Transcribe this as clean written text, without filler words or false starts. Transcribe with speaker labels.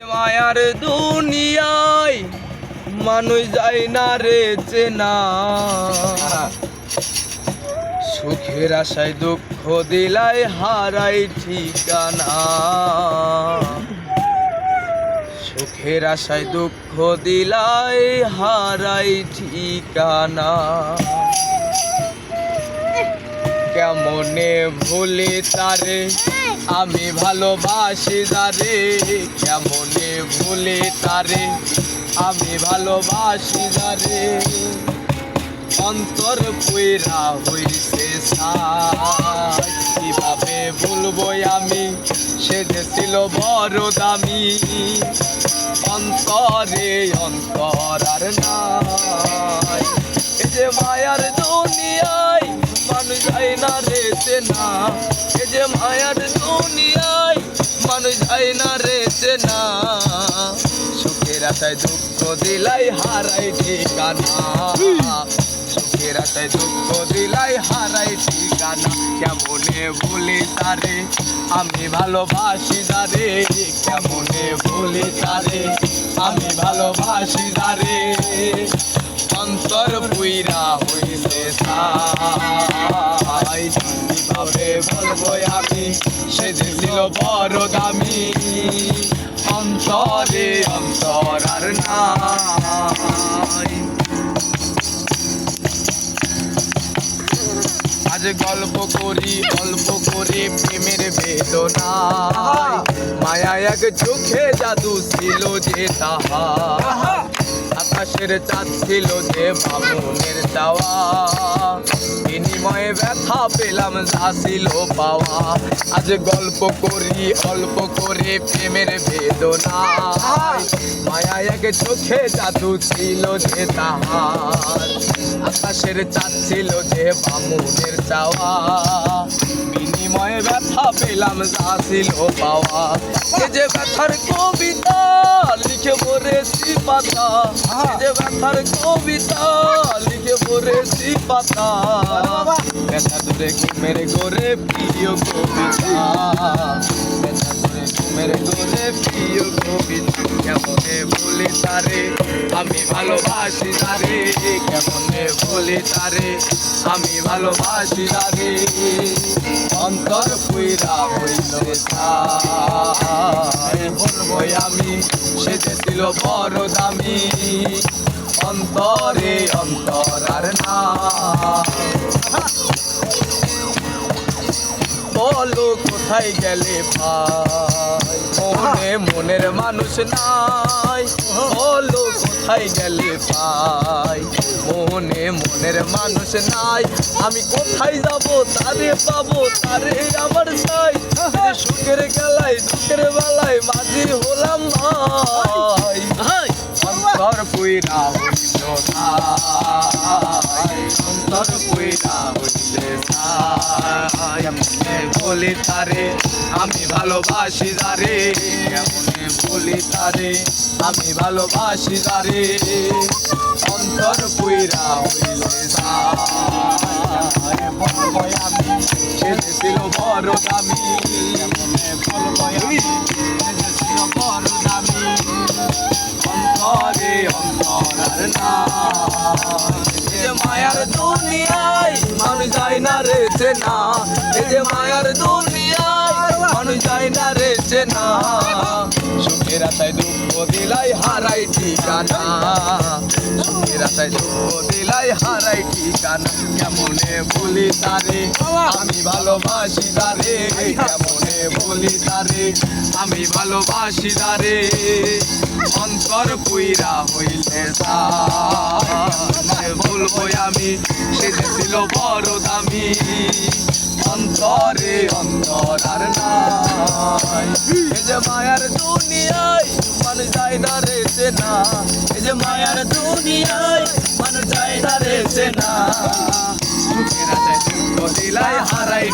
Speaker 1: মায়ার দুনিয়ায় মানুষ যায় না রে চেনা, সুখের আশায় দুঃখ দিলাই হারাই ঠিকানা। সুখের আশায় দুঃখ দিলাই হারাই ঠিকানা। কেমনে ভুলি তারে আমি ভালোবাসি যারে, কেমনে ভুলি তারে আমি ভালোবাসি যারে। অন্তর পুইরা হইছে সাই, কিভাবে ভুলবো আমি সে যে ছিল বড় দামি। অন্তরে অন্তর আর নাই, এই যে মায়ার দুনিয়ায় মানুষ যায় না রে চেনা। এই যে মায়ার দুনিয়ায় মানুষ যায় না রে চেনা, সুখের আশায় দুঃখ দিলাই হারাই ঠিকানা। সুখের আশায় দুঃখ দিলাই হারাই ঠিকানা। কেমনে ভুলি তারে আমি ভালোবাসি যারে, কেমনে ভুলি তারে আমি ভালোবাসি যারে। অন্তর পুইরা হইছে সাই, কিভাবে বলবো আমি সে যে ছিল বড় দামি। অন্তরে অন্তর আর নাই। আজ গল্প করি অল্প করে প্রেমের বেদনা, মায়া এক চোখে জাদু ছিল যে তাহা। আকাশের চাঁদ ছিল যে বামুনের চাওয়া, বিনিময়ে ব্যথা পেলাম যা ছিল পাওয়া। আজ গল্প করি অল্প করে প্রেমের বেদনা, মায়া এক চোখে জাদু ছিল যে তাহার। আকাশের চাঁদ ছিল যে বামুনের চাওয়া, বিনিময়ে ব্যথা পেলাম যা ছিল পাওয়া। এই যে ব্যথার কবিতা লিখে পড়েছি পাতা, এই যে ব্যথার কবিতা লিখে পড়েছি পাতা। ব্যথা দূরে ঘুমের ঘরে প্রিয় কবিতা, ব্যথা দূরে ঘুমের ঘরে প্রিয় কবিতা। কেমনে ভুলি তারে আমি ভালোবাসি যারে, কেমনে ভুলি তারে আমি ভালোবাসি যারে। অন্তর পুইরা হইছে সাই, বলবো আমি সে যে ছিল বড় দামি। অন্তরে অন্তর আর নাই। বলো কোথায় গেলে ভাই, মনে মনের মানুষ নাই। বলো কোথায় গেলে ভাই, মনে মনের মানুষ নাই। আমি কোথায় যাব তারে পাবো তারে আমার চাই। সুখের গেলায় দুঃখের বেলায় মাঝি হলাম ভাই। অন্তর পুইরা হইল সাই, অন্তর পুইরা হইছে সাই। কেমনে বলি তারে আমি ভালোবাসি যারে, কেমনে বলি তারে আমি ভালোবাসি যারে। অন্তর পুইরা হইছে সাই, বলবো আমি সে যে ছিল বড় দামি। কেমনে বলবো আমি সে যে ছিল বড় দামি। অন্তরে অন্তর আর নাই। এই যে মায়ার দুনিয়ায় মানুষ যায় না রে চেনা, এই যে মায়ার দুনিয়ায় মানুষ যায় না রে চেনা। সুখের আশায় দুঃখ দিলাই হারাই ঠিকানা, সুখের আশায় দুঃখ দিলাই হারাই ঠিকানা। কেমনে বলি তারে আমি ভালোবাসি যারে, কেমনে বলি তারে আমি ভালোবাসি যারে। অন্তর পুইরা হইলে সাই, বলবো আমি সে যে ছিল বড় দামি। অন্তরে অন্তর আর নাই। এই যে মায়ার দুনিয়ায় মানুষ যায় না রে চেনা, এই যে মায়ার দুনিয়ায় মানুষ যায় না রে চেনা। সুখের আশায় দুঃখ দিলাই হারাই।